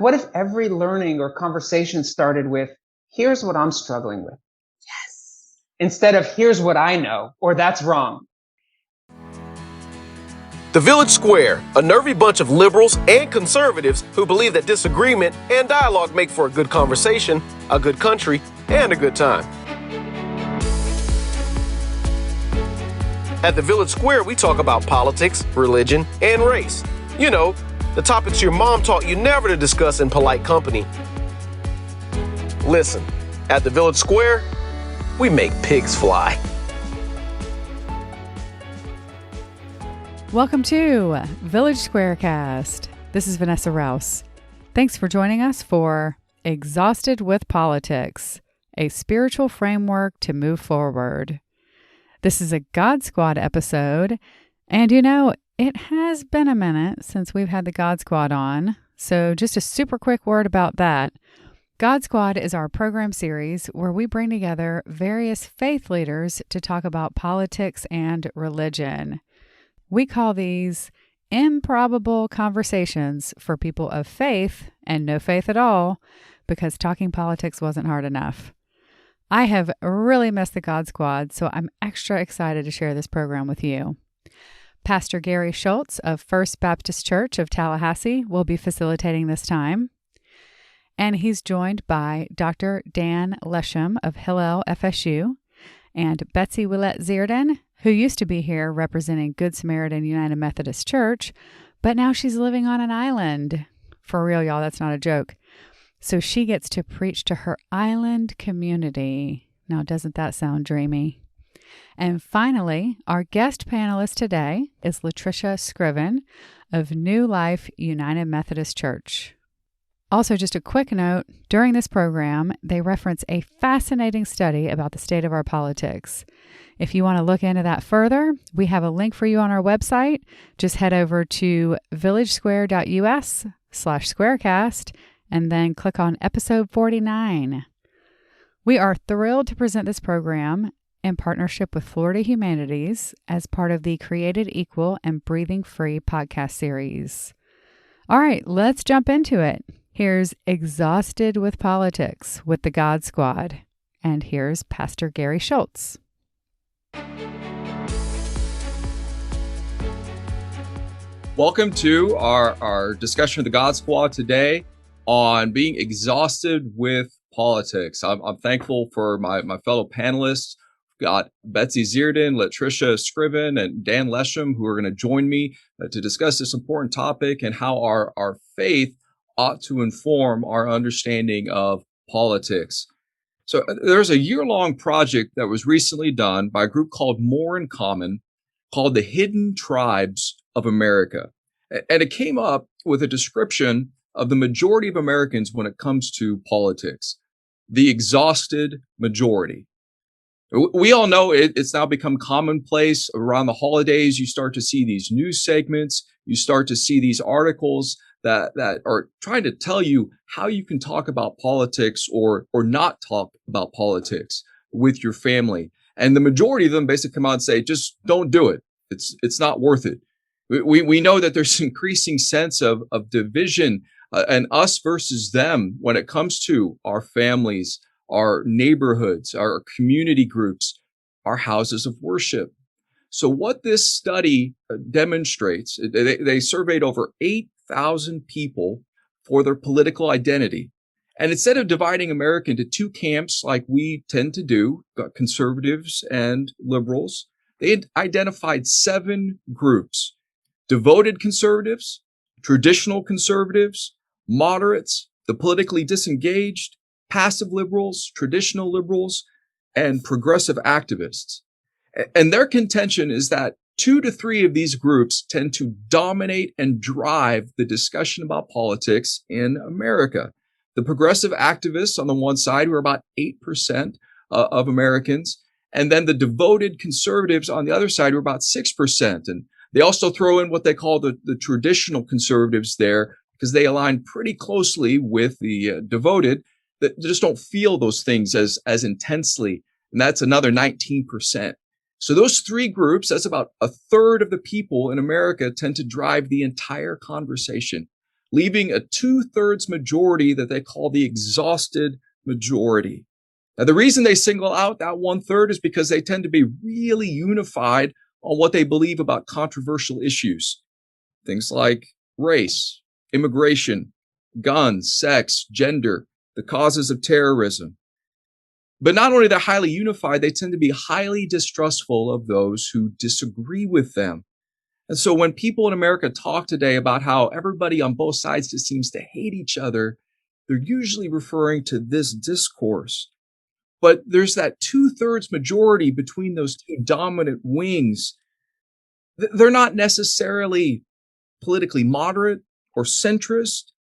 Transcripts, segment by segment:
What if every learning or conversation started with, here's what I'm struggling with? Yes. Instead of, here's what I know, or that's wrong. The Village Square, a nervy bunch of liberals and conservatives who believe that disagreement and dialogue make for a good conversation, a good country, and a good time. At the Village Square, we talk about politics, religion, and race. You know, the topics your mom taught you never to discuss in polite company. Listen, at the Village Square, we make pigs fly. Welcome to Village SquareCast. This is Vanessa Rouse. Thanks for joining us for Exhausted with Politics, a spiritual framework to move forward. This is a God Squad episode, and you know, it has been a minute since we've had the God Squad on, so just a super quick word about that. God Squad is our program series where we bring together various faith leaders to talk about politics and religion. We call these improbable conversations for people of faith and no faith at all, because talking politics wasn't hard enough. I have really missed the God Squad, so I'm extra excited to share this program with you. Pastor Gary Shultz of First Baptist Church of Tallahassee will be facilitating this time. And he's joined by Dr. Dan Leshem of Hillel FSU and Betsy Ouellette Zierden, who used to be here representing Good Samaritan United Methodist Church, but now she's living on an island. For real, y'all, that's not a joke. So she gets to preach to her island community. Now, doesn't that sound dreamy? And finally, our guest panelist today is Latricia Scriven of New Life United Methodist Church. Also, just a quick note, during this program, they reference a fascinating study about the state of our politics. If you want to look into that further, we have a link for you on our website. Just head over to villagesquare.us/squarecast and then click on episode 49. We are thrilled to present this program in partnership with Florida Humanities as part of the Created Equal and Breathing Free podcast series. All right, let's jump into it. Here's Exhausted with Politics with the God Squad. And here's Pastor Gary Shultz. Welcome to our discussion of the God Squad today on being exhausted with politics. I'm thankful for my fellow panelists. We've got Betsy Zierden, Latricia Scriven, and Dan Leshem, who are going to join me to discuss this important topic and how our faith ought to inform our understanding of politics. So there's a year-long project that was recently done by a group called More in Common, called the Hidden Tribes of America. And it came up with a description of the majority of Americans when it comes to politics, the exhausted majority. We all know it's now become commonplace around the holidays. You start to see these news segments. You start to see these articles that are trying to tell you how you can talk about politics or not talk about politics with your family. And the majority of them basically come out and say, just don't do it. It's not worth it. We know that there's an increasing sense of division and us versus them when it comes to our families, our neighborhoods, our community groups, our houses of worship. So what this study demonstrates, they surveyed over 8,000 people for their political identity. And instead of dividing America into two camps like we tend to do, conservatives and liberals, they identified 7 groups: devoted conservatives, traditional conservatives, moderates, the politically disengaged, passive liberals, traditional liberals, and progressive activists. And their contention is that 2 to 3 of these groups tend to dominate and drive the discussion about politics in America. The progressive activists on the one side, who are about 8% of Americans, and then the devoted conservatives on the other side, who are about 6%. And they also throw in what they call the traditional conservatives there, because they align pretty closely with the devoted, that just don't feel those things as intensely. And that's another 19%. So those 3 groups, that's about a third of the people in America, tend to drive the entire conversation. leaving a 2/3 majority that they call the exhausted majority. Now, the reason they single out that 1/3 is because they tend to be really unified on what they believe about controversial issues. Things like race, immigration, guns, sex, gender, the causes of terrorism. But not only they're highly unified, they tend to be highly distrustful of those who disagree with them. And so when people in America talk today about how everybody on both sides just seems to hate each other, they're usually referring to this discourse. But there's that 2/3 majority between those two dominant wings. They're not necessarily politically moderate or centrist.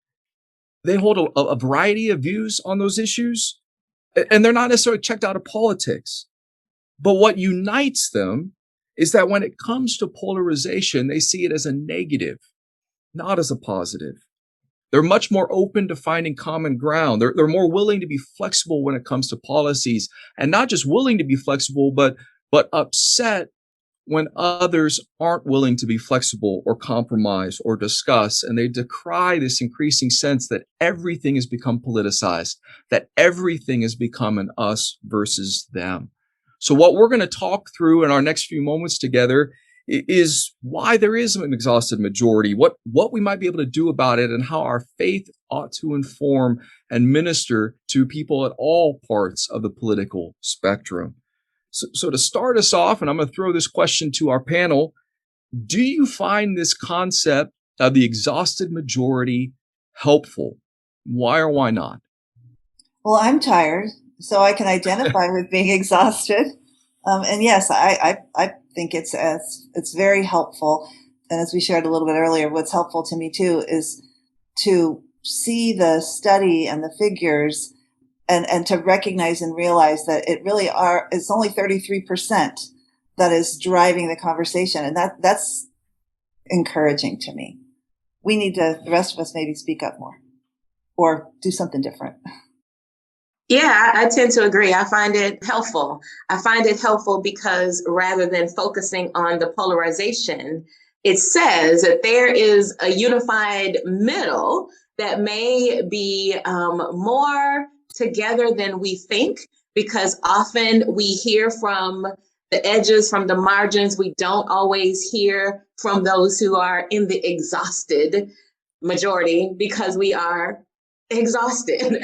They hold a variety of views on those issues, and they're not necessarily checked out of politics. But what unites them is that when it comes to polarization, they see it as a negative, not as a positive. They're much more open to finding common ground. They're more willing to be flexible when it comes to policies, and not just willing to be flexible, but upset when others aren't willing to be flexible or compromise or discuss. And they decry this increasing sense that everything has become politicized, that everything has become an us versus them. So what we're going to talk through in our next few moments together is why there is an exhausted majority, what we might be able to do about it, and how our faith ought to inform and minister to people at all parts of the political spectrum. So to start us off, and I'm going to throw this question to our panel, do you find this concept of the exhausted majority helpful? Why or why not? Well, I'm tired, so I can identify with being exhausted. And yes, I think it's very helpful. And as we shared a little bit earlier, what's helpful to me too is to see the study and the figures and to recognize and realize that it's only 33% that is driving the conversation. And that's encouraging to me. We need to, the rest of us, maybe speak up more or do something different. Yeah, I tend to agree. I find it helpful. I find it helpful because rather than focusing on the polarization, it says that there is a unified middle that may be more together than we think, because often we hear from the edges, from the margins. We don't always hear from those who are in the exhausted majority because we are exhausted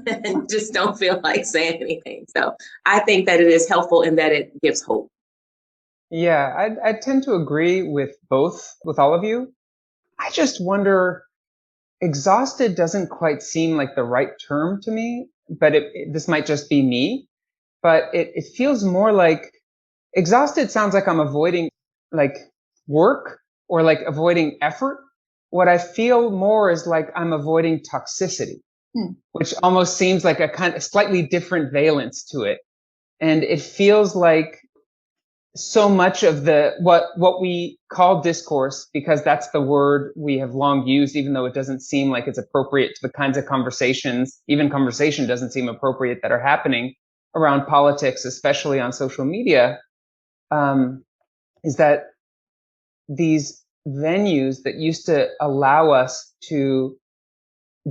and just don't feel like saying anything. So I think that it is helpful in that it gives hope. Yeah, I tend to agree with all of you. I just wonder, exhausted doesn't quite seem like the right term to me, but this might just be me, but it feels more like exhausted sounds like I'm avoiding like work or like avoiding effort. What I feel more is like I'm avoiding toxicity, which almost seems like a kind of slightly different valence to it. And it feels like so much of what we call discourse, because that's the word we have long used, even though it doesn't seem like it's appropriate to the kinds of conversations, even conversation doesn't seem appropriate, that are happening around politics, especially on social media, is that these venues that used to allow us to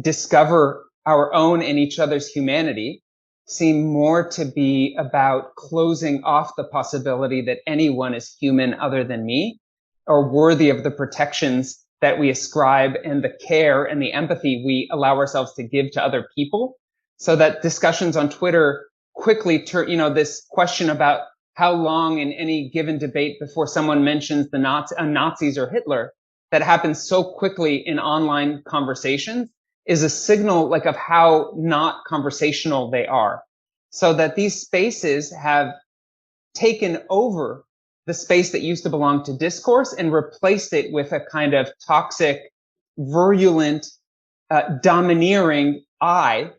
discover our own and each other's humanity seem more to be about closing off the possibility that anyone is human other than me, or worthy of the protections that we ascribe and the care and the empathy we allow ourselves to give to other people. So that discussions on Twitter quickly turn, this question about how long in any given debate before someone mentions the Nazis or Hitler, that happens so quickly in online conversations, is a signal like of how not conversational they are. So that these spaces have taken over the space that used to belong to discourse and replaced it with a kind of toxic, virulent, domineering I,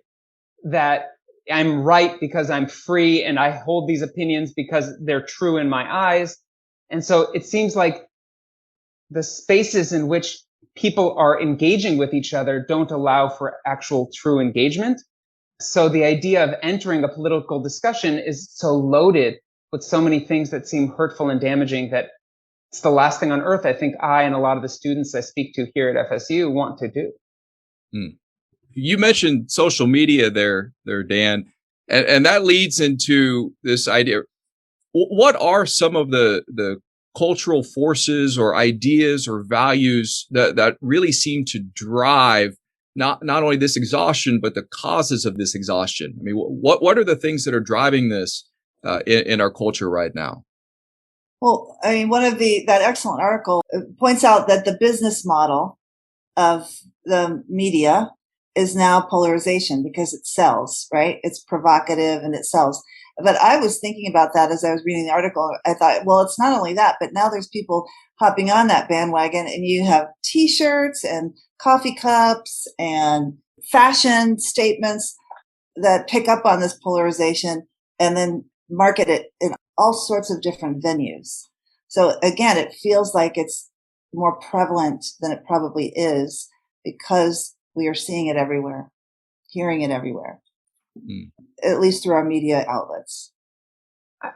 that I'm right because I'm free and I hold these opinions because they're true in my eyes. And so it seems like the spaces in which people are engaging with each other don't allow for actual true engagement. So the idea of entering a political discussion is so loaded with so many things that seem hurtful and damaging that it's the last thing on earth I think I and a lot of the students I speak to here at FSU want to do. You mentioned social media there, Dan, and that leads into this idea. What are some of the cultural forces or ideas or values that really seem to drive not only this exhaustion, but the causes of this exhaustion? I mean, what are the things that are driving this in our culture right now? Well, I mean, that excellent article points out that the business model of the media is now polarization because it sells, right? It's provocative and it sells. But I was thinking about that as I was reading the article. I thought, well, it's not only that, but now there's people hopping on that bandwagon, and you have T-shirts and coffee cups and fashion statements that pick up on this polarization and then market it in all sorts of different venues. So again, it feels like it's more prevalent than it probably is because we are seeing it everywhere, hearing it everywhere, at least through our media outlets.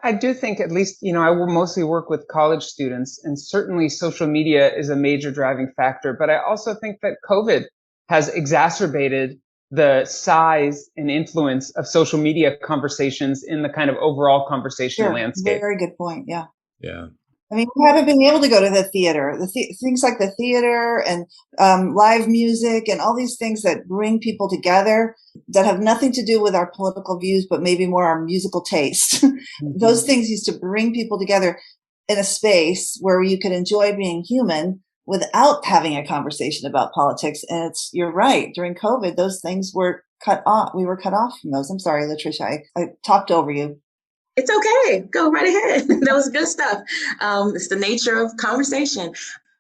I do think, at least, I will mostly work with college students, and certainly social media is a major driving factor. But I also think that COVID has exacerbated the size and influence of social media conversations in the kind of overall conversation landscape. Very good point. Yeah. Yeah. I mean, we haven't been able to go to the theater. Things like the theater and live music and all these things that bring people together that have nothing to do with our political views, but maybe more our musical taste. Those things used to bring people together in a space where you could enjoy being human without having a conversation about politics. And you're right. During COVID, those things were cut off. We were cut off from those. I'm sorry, Latricia. I talked over you. It's okay. Go right ahead. That was good stuff. It's the nature of conversation.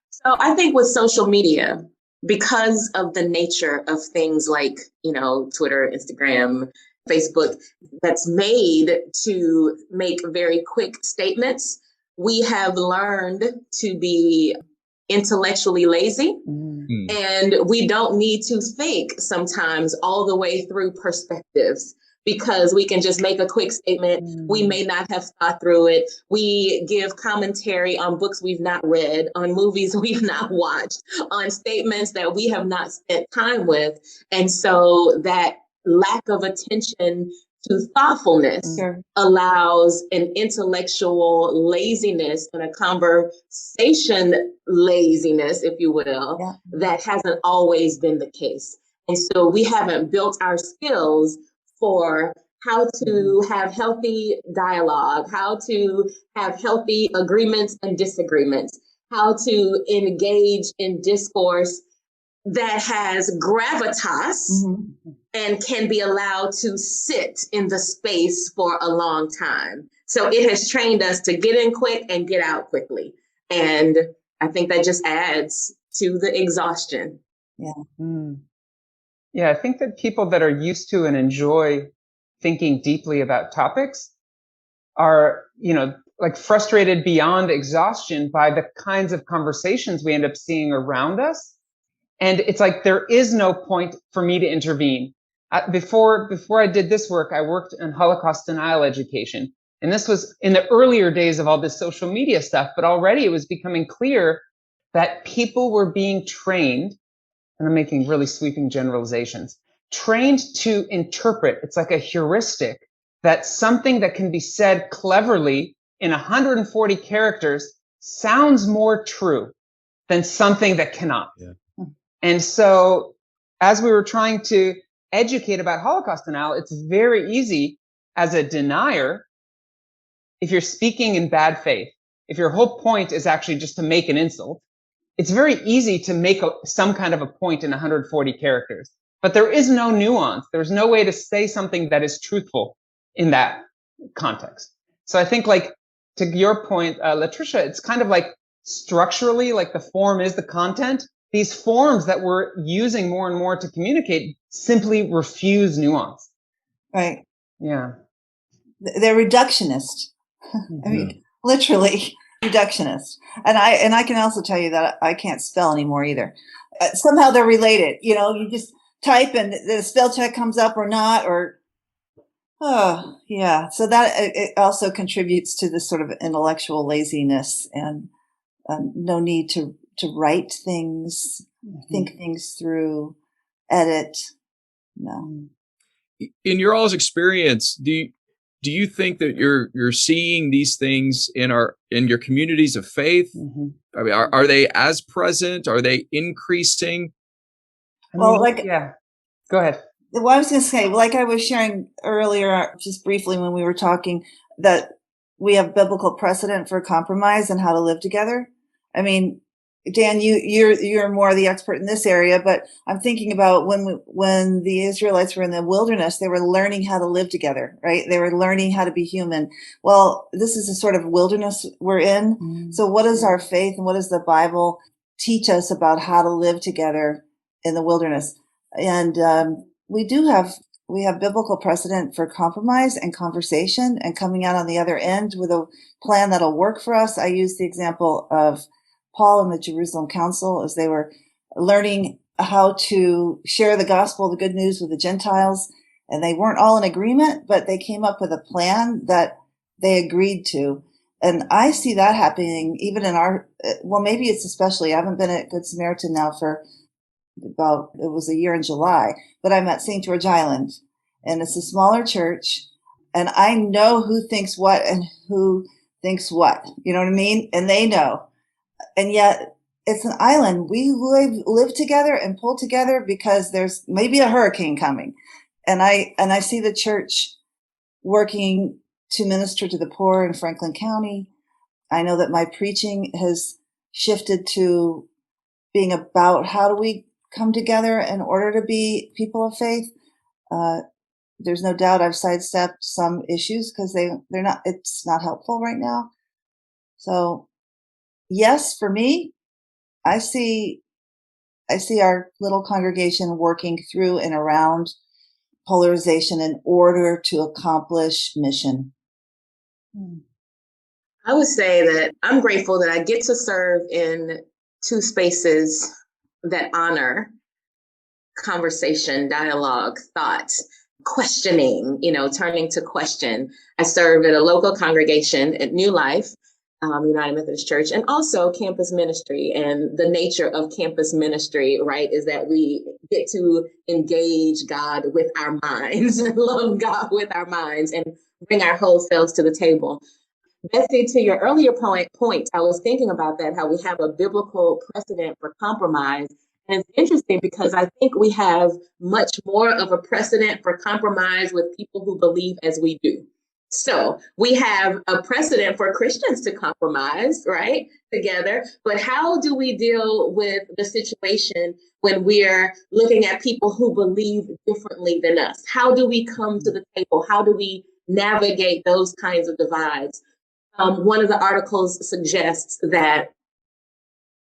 So I think with social media, because of the nature of things like, Twitter, Instagram, Facebook, that's made to make very quick statements, we have learned to be intellectually lazy. And we don't need to think sometimes all the way through perspectives, because we can just make a quick statement. We may not have thought through it. We give commentary on books we've not read, on movies we've not watched, on statements that we have not spent time with. And so that lack of attention to thoughtfulness allows an intellectual laziness and a conversation laziness, if you will, that hasn't always been the case. And so we haven't built our skills for how to have healthy dialogue, how to have healthy agreements and disagreements, how to engage in discourse that has gravitas and can be allowed to sit in the space for a long time. So it has trained us to get in quick and get out quickly. And I think that just adds to the exhaustion. Yeah, I think that people that are used to and enjoy thinking deeply about topics are, like frustrated beyond exhaustion by the kinds of conversations we end up seeing around us. And it's like, there is no point for me to intervene. Before I did this work, I worked in Holocaust denial education. And this was in the earlier days of all this social media stuff, but already it was becoming clear that people were being trained, and I'm making really sweeping generalizations, trained to interpret. It's like a heuristic that something that can be said cleverly in 140 characters sounds more true than something that cannot. And so as we were trying to educate about Holocaust denial, it's very easy as a denier, if you're speaking in bad faith, if your whole point is actually just to make an insult, it's very easy to make some kind of a point in 140 characters. But there is no nuance. There's no way to say something that is truthful in that context. So I think, like, to your point, Latricia, it's kind of like structurally, like the form is the content. These forms that we're using more and more to communicate simply refuse nuance. Right. Yeah. They're reductionist. I mean, literally reductionist. And I can also tell you that I can't spell anymore either. Somehow they're related. You just type and the spell check comes up or not, So that it also contributes to this sort of intellectual laziness and no need to write things, think things through. edit. No. In your all's experience, do you think that you're seeing these things in your communities of faith? Mm-hmm. I mean, are they as present? Are they increasing? Yeah. Go ahead. Well, I was going to say, like I was sharing earlier, just briefly when we were talking, that we have biblical precedent for compromise and how to live together. I mean, Dan, you're more the expert in this area, but I'm thinking about when the Israelites were in the wilderness, they were learning how to live together, right? They were learning how to be human. Well, this is a sort of wilderness we're in. Mm-hmm. So what is our faith and what does the Bible teach us about how to live together in the wilderness? And we have biblical precedent for compromise and conversation and coming out on the other end with a plan that'll work for us. I use the example of Paul and the Jerusalem Council as they were learning how to share the gospel, the good news with the Gentiles. And they weren't all in agreement, but they came up with a plan that they agreed to. And I see that happening even in maybe it's especially, I haven't been at Good Samaritan now for it was a year in July, but I'm at St. George Island, and it's a smaller church, and I know who thinks what and who thinks what, you know what I mean? And they know. And yet it's an island. We live together and pull together because there's maybe a hurricane coming. And I see the church working to minister to the poor in Franklin County. I know that my preaching has shifted to being about how do we come together in order to be people of faith. There's no doubt I've sidestepped some issues because it's not helpful right now. So yes, for me, I see our little congregation working through and around polarization in order to accomplish mission. I would say that I'm grateful that I get to serve in two spaces that honor conversation, dialogue, thought, questioning, turning to question. I serve at a local congregation at New Life, United Methodist Church, and also campus ministry. And the nature of campus ministry, right, is that we get to engage God with our minds, love God with our minds, and bring our whole selves to the table. Betsy, to your earlier point, I was thinking about that, how we have a biblical precedent for compromise. And it's interesting because I think we have much more of a precedent for compromise with people who believe as we do. So we have a precedent for Christians to compromise, right, together. But how do we deal with the situation when we're looking at people who believe differently than us? How do we come to the table? How do we navigate those kinds of divides? One of the articles suggests that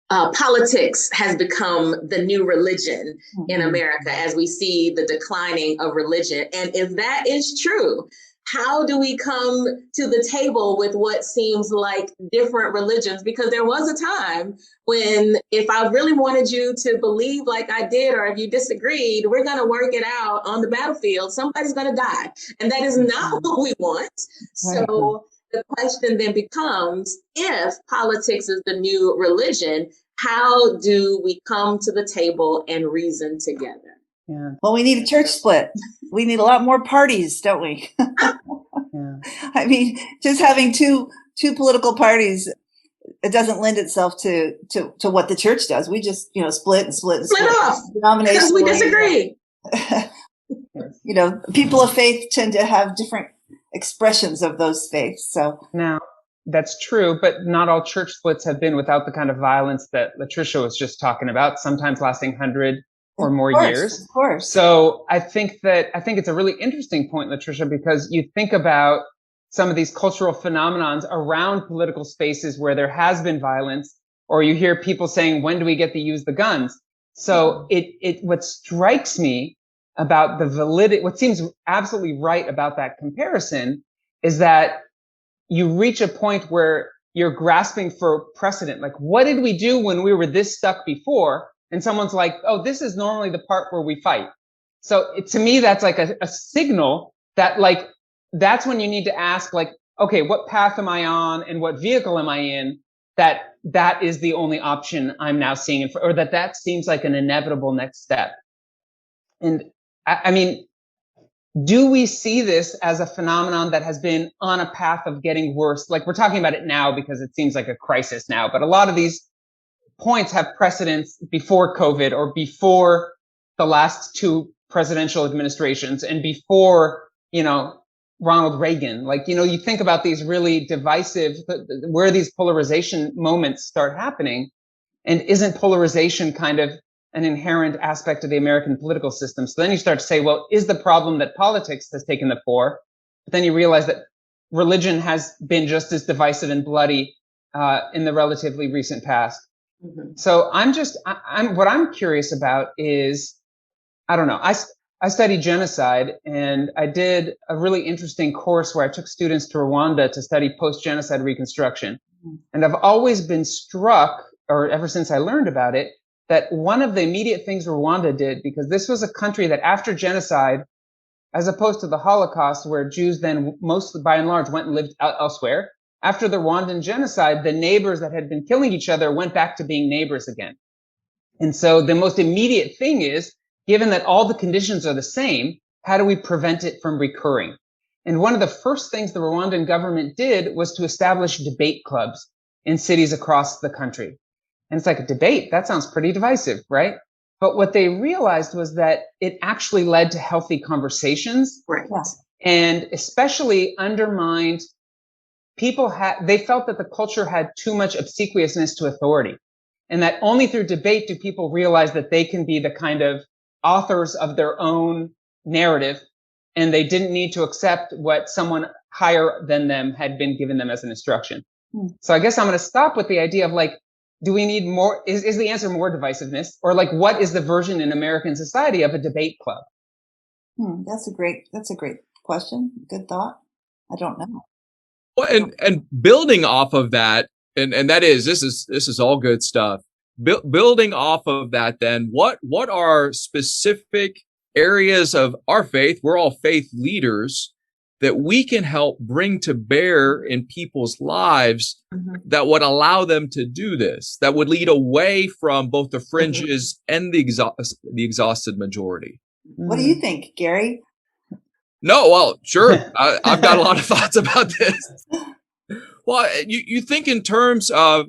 politics has become the new religion in America as we see the declining of religion. And if that is true, how do we come to the table with what seems like different religions? Because there was a time when if I really wanted you to believe like I did, or if you disagreed, we're going to work it out on the battlefield. Somebody's going to die. And that is not what we want. So the question then becomes, if politics is the new religion, how do we come to the table and reason together? Yeah. Well, we need a church split. We need a lot more parties, don't we? Yeah. I mean, just having two political parties, it doesn't lend itself to what the church does. We just, split off because we disagree. People of faith tend to have different expressions of those faiths. So now that's true, but not all church splits have been without the kind of violence that Latricia was just talking about, sometimes lasting 100 or more years. Of course. So I think it's a really interesting point, Latricia, because you think about some of these cultural phenomenons around political spaces where there has been violence, or you hear people saying, when do we get to use the guns? So what strikes me about the validity, what seems absolutely right about that comparison is that you reach a point where you're grasping for precedent. Like, what did we do when we were this stuck before? And someone's like, oh, this is normally the part where we fight. So to me, that's like a signal that that's when you need to ask, okay, what path am I on and what vehicle am I in? That is the only option I'm now seeing, or that seems like an inevitable next step. And I mean, do we see this as a phenomenon that has been on a path of getting worse? Like, we're talking about it now because it seems like a crisis now, but a lot of these points have precedence before COVID or before the last two presidential administrations and before, Ronald Reagan. Like, you think about these really divisive, where these polarization moments start happening. And isn't polarization kind of an inherent aspect of the American political system? So then you start to say, well, is the problem that politics has taken the fore? But then you realize that religion has been just as divisive and bloody in the relatively recent past. Mm-hmm. So what I'm curious about is, I don't know, I studied genocide, and I did a really interesting course where I took students to Rwanda to study post-genocide reconstruction. Mm-hmm. And I've always been struck, or ever since I learned about it, that one of the immediate things Rwanda did, because this was a country that after genocide, as opposed to the Holocaust, where Jews then mostly by and large went and lived elsewhere, after the Rwandan genocide, the neighbors that had been killing each other went back to being neighbors again. And so the most immediate thing is, given that all the conditions are the same, how do we prevent it from recurring? And one of the first things the Rwandan government did was to establish debate clubs in cities across the country. And it's like, a debate, that sounds pretty divisive, right? But what they realized was that it actually led to healthy conversations. Right. And especially undermined, they felt that the culture had too much obsequiousness to authority. And that only through debate do people realize that they can be the kind of authors of their own narrative, and they didn't need to accept what someone higher than them had been given them as an instruction. So I guess I'm going to stop with the idea of, like, do we need more? Is the answer more divisiveness? Or, like, what is the version in American society of a debate club? That's a great question. Good thought. I don't know. Well, and building off of that, and this is all good stuff. Building off of that, then what are specific areas of our faith? We're all faith leaders that we can help bring to bear in people's lives that would allow them to do this, that would lead away from both the fringes and the exhausted majority. What do you think, Gary? No, well, sure. I've got a lot of thoughts about this. Well, you think in terms of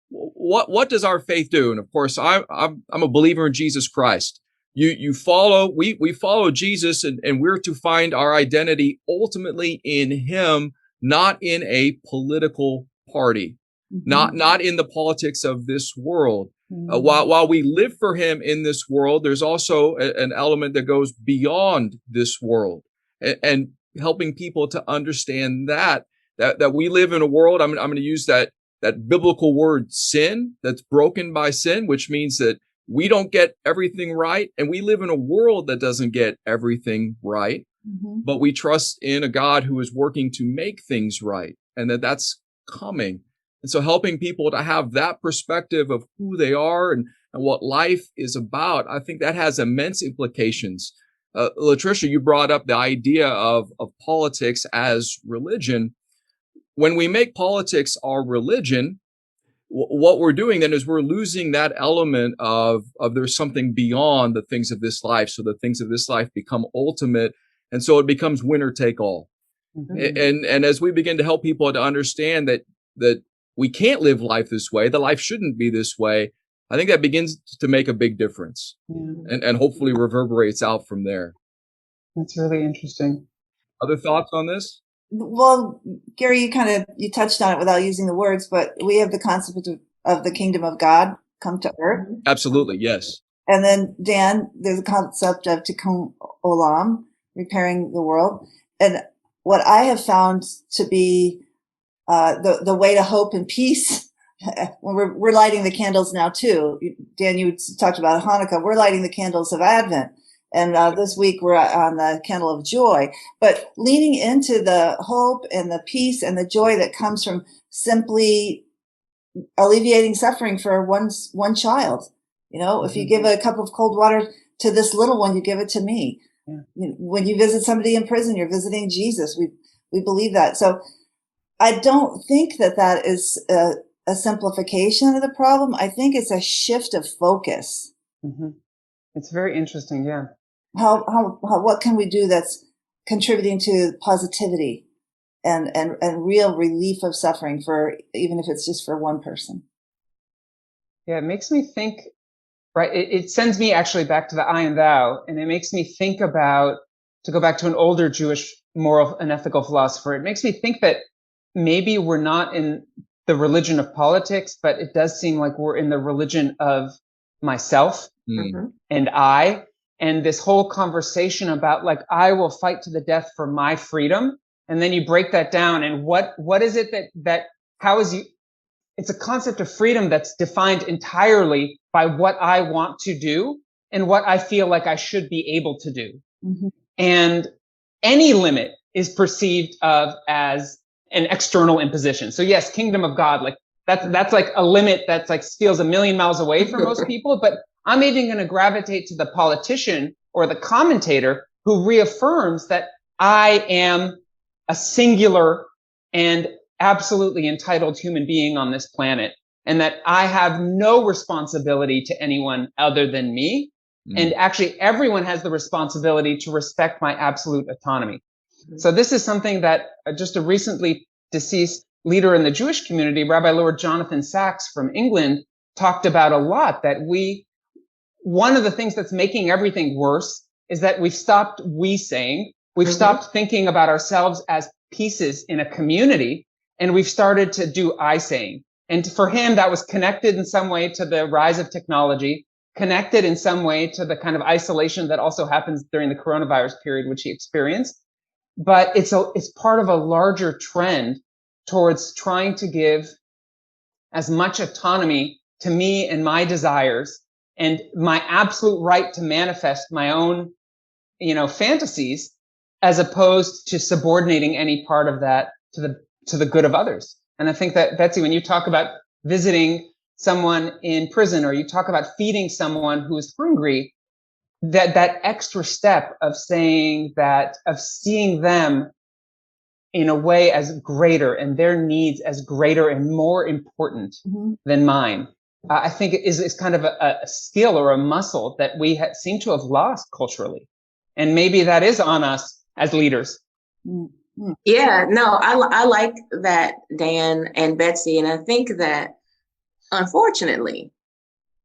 what does our faith do? And of course, I'm a believer in Jesus Christ. We follow Jesus, and we're to find our identity ultimately in him, not in a political party, not in the politics of this world. While we live for him in this world, there's also an element that goes beyond this world, and helping people to understand that we live in a world. I'm going to use that biblical word sin, that's broken by sin, which means that we don't get everything right, and we live in a world that doesn't get everything right, but we trust in a God who is working to make things right, and that's coming. And so helping people to have that perspective of who they are and what life is about, I think that has immense implications. Latricia, you brought up the idea of politics as religion. When we make politics our religion, what we're doing then is we're losing that element of there's something beyond the things of this life. So the things of this life become ultimate. And so it becomes winner take all. And as we begin to help people to understand that we can't live life this way, the life shouldn't be this way, I think that begins to make a big difference and hopefully reverberates out from there. That's really interesting. Other thoughts on this? Well, Gary, you touched on it without using the words, but we have the concept of the kingdom of God come to earth. Absolutely, yes. And then, Dan, there's a concept of tikkun olam, repairing the world. And what I have found to be the way to hope and peace, when we're lighting the candles now too. Dan, you talked about Hanukkah. We're lighting the candles of Advent. And this week we're on the candle of joy, but leaning into the hope and the peace and the joy that comes from simply alleviating suffering for one child. If you give a cup of cold water to this little one, you give it to me. Yeah. When you visit somebody in prison, you're visiting Jesus. We believe that. So I don't think that is a simplification of the problem. I think it's a shift of focus. It's very interesting. Yeah. what can we do that's contributing to positivity and real relief of suffering, for even if it's just for one person? Yeah, it makes me think, right? It sends me actually back to the I and thou, and it makes me think about, to go back to an older Jewish moral and ethical philosopher, it makes me think that maybe we're not in the religion of politics, but it does seem like we're in the religion of myself and I, and this whole conversation about like, I will fight to the death for my freedom. And then you break that down, and what is it that how is you, it's a concept of freedom that's defined entirely by what I want to do and what I feel like I should be able to do. Mm-hmm. And any limit is perceived of as an external imposition. So yes, kingdom of God, like that's like a limit that's like feels a million miles away from most people. But I'm even going to gravitate to the politician or the commentator who reaffirms that I am a singular and absolutely entitled human being on this planet, and that I have no responsibility to anyone other than me. And actually everyone has the responsibility to respect my absolute autonomy. So this is something that just a recently deceased leader in the Jewish community, Rabbi Lord Jonathan Sachs from England, talked about a lot, that one of the things that's making everything worse is that we've stopped we-saying. We've stopped thinking about ourselves as pieces in a community, and we've started to do I-saying. And for him, that was connected in some way to the rise of technology, connected in some way to the kind of isolation that also happens during the coronavirus period, which he experienced. But it's part of a larger trend towards trying to give as much autonomy to me and my desires and my absolute right to manifest my own, fantasies, as opposed to subordinating any part of that to the good of others. And I think that, Betsy, when you talk about visiting someone in prison, or you talk about feeding someone who is hungry, that extra step of saying that, of seeing them in a way as greater and their needs as greater and more important than mine, I think is kind of a skill or a muscle that we seem to have lost culturally. And maybe that is on us as leaders. Yeah, no, I like that, Dan and Betsy. And I think that, unfortunately,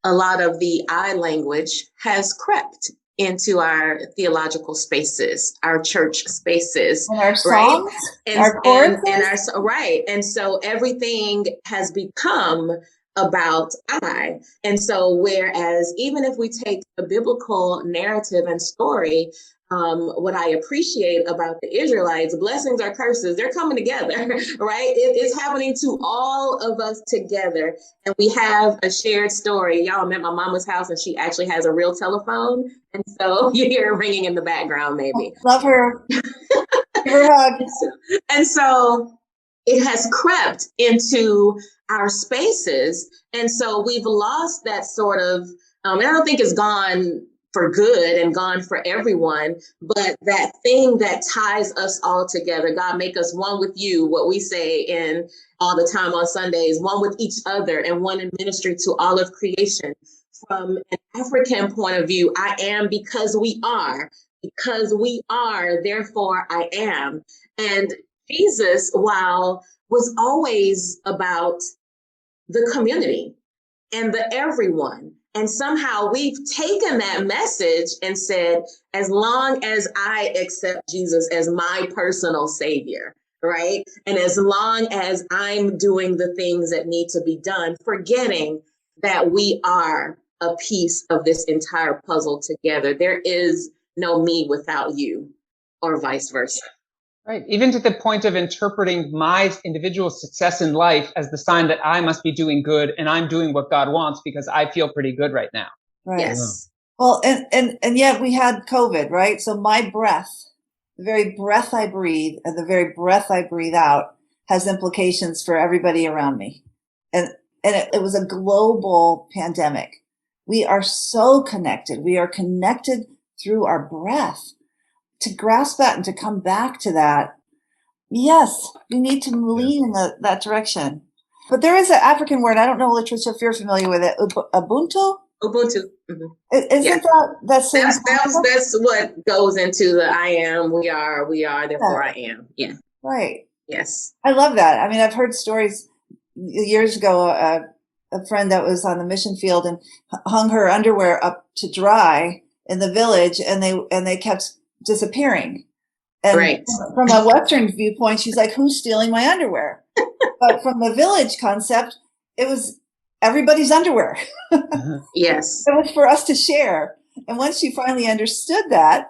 a lot of the I language has crept into our theological spaces, our church spaces, and our songs, right? Our choruses, right. And so everything has become about I. And so whereas even if we take the biblical narrative and story, what I appreciate about the Israelites, blessings or curses, they're coming together, right? It's happening to all of us together. And we have a shared story. Y'all, I'm at my mama's house, and she actually has a real telephone. And so you hear it ringing in the background, maybe. Love her. Give her a hug. And so it has crept into our spaces. And so we've lost that sort of, and I don't think it's gone for good and gone for everyone, but that thing that ties us all together. God, make us one with you, what we say in all the time on Sundays, one with each other and one in ministry to all of creation. From an African point of view, I am because we are, therefore I am. And Jesus, while was always about the community and the everyone. And somehow we've taken that message and said, as long as I accept Jesus as my personal savior, right? And as long as I'm doing the things that need to be done, forgetting that we are a piece of this entire puzzle together. There is no me without you, or vice versa. Right. Even to the point of interpreting my individual success in life as the sign that I must be doing good and I'm doing what God wants because I feel pretty good right now. Right. Yes. Well, and yet we had COVID, right? So my breath, the very breath I breathe and the very breath I breathe out has implications for everybody around me. And it was a global pandemic. We are so connected. We are connected through our breath. To grasp that and to come back to that, yes, we need to lean in that direction. But there is an African word, I don't know, Latricia, if you're familiar with it, Ubuntu? Ubuntu. Mm-hmm. Isn't Yeah. that same that's what goes into the I am, we are, therefore I am. Yeah. Right. Yes. I love that. I mean, I've heard stories years ago, a friend that was on the mission field and hung her underwear up to dry in the village, and they kept disappearing. And right. From a Western viewpoint, she's like, who's stealing my underwear? But from the village concept, it was everybody's underwear. Yes. It was for us to share. And once she finally understood that,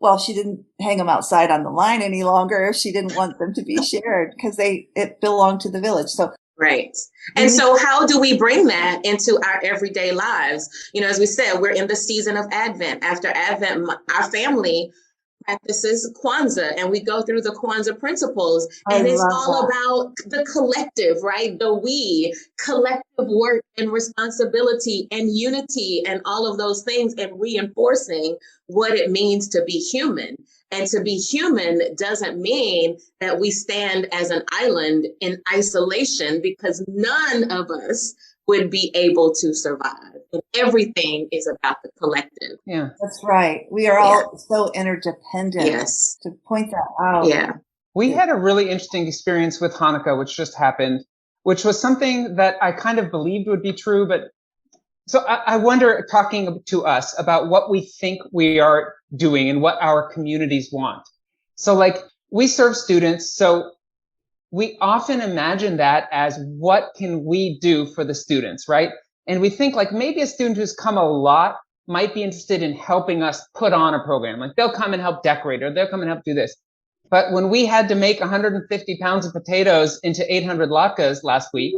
well, she didn't hang them outside on the line any longer if she didn't want them to be shared, because it belonged to the village. So right. And so how do we bring that into our everyday lives? You know, as we said, we're in the season of Advent. After Advent, our family practices Kwanzaa, and we go through the Kwanzaa principles, and it's all about the collective, right? The we, collective work and responsibility and unity and all of those things, and reinforcing what it means to be human. And to be human doesn't mean that we stand as an island in isolation, because none of us would be able to survive. And everything is about the collective. Yeah, that's right. We are all so interdependent. Yes. To point that out. Yeah. We had a really interesting experience with Hanukkah, which just happened, which was something that I kind of believed would be true. But so I wonder, talking to us about what we think we are doing and what our communities want. So like, we serve students, so we often imagine that as what can we do for the students, right? And we think like maybe a student who's come a lot might be interested in helping us put on a program. Like they'll come and help decorate, or they'll come and help do this. But when we had to make 150 pounds of potatoes into 800 latkes last week,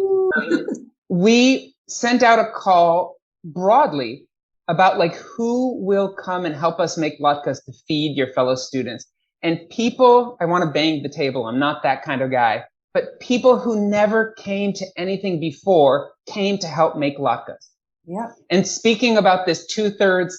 we sent out a call broadly about like who will come and help us make latkes to feed your fellow students. And people, I want to bang the table, I'm not that kind of guy, but people who never came to anything before came to help make latkes. Yeah. And speaking about this 2/3